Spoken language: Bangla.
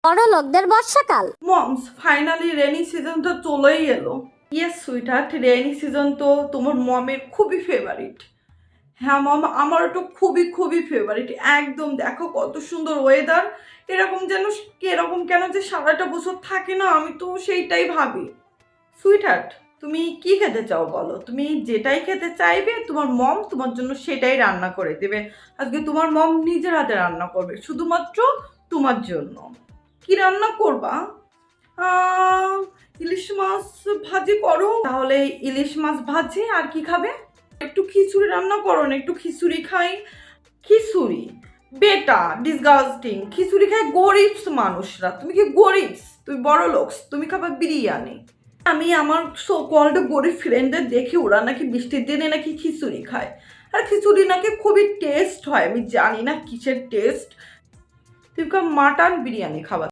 বড় লোকদের বর্ষাকাল। মমস ফাইনালি রেনি সিজন তো চলেই এলো। ইয়েস সুইটহার্ট, রেনি সিজন তো তোমার মমের খুবই ফেভারিট। হ্যাঁ মম, আমারও তো খুবই খুবই ফেভারিট। একদম দেখো কত সুন্দর ওয়েদার, এরকম যেন এরকম কেন যে সারাটা বছর থাকে না, আমি তো সেইটাই ভাবি। সুইটহার্ট, তুমি কি খেতে চাও বলো? তুমি যেটাই খেতে চাইবে তোমার মম তোমার জন্য সেটাই রান্না করে দেবে। আজকে তোমার মম নিজের হাতে রান্না করবে শুধুমাত্র তোমার জন্য। কি রান্না করবা? ইলিশ মাছ ভাজি করো তাহলে। ইলিশ মাছ ভাজি আর কি খাবে? একটু খিচুড়ি রান্না করো না, একটু খিচুড়ি খাই। খিচুড়ি? বেটা ডিসগাস্টিং, খিচুড়ি খায় গরিব মানুষরা। তুমি কি গরিব? তুমি বড় লোক, তুমি খাবে বিরিয়ানি। আমি আমার সো কল্ড গরিব ফ্রেন্ডদের দেখি ওরা নাকি বৃষ্টির দিনে নাকি খিচুড়ি খায়, আর খিচুড়ি নাকি খুবই টেস্ট হয়। আমি জানি না কিসের টেস্ট। তুমি মাটন বিরিয়ানি খাবা।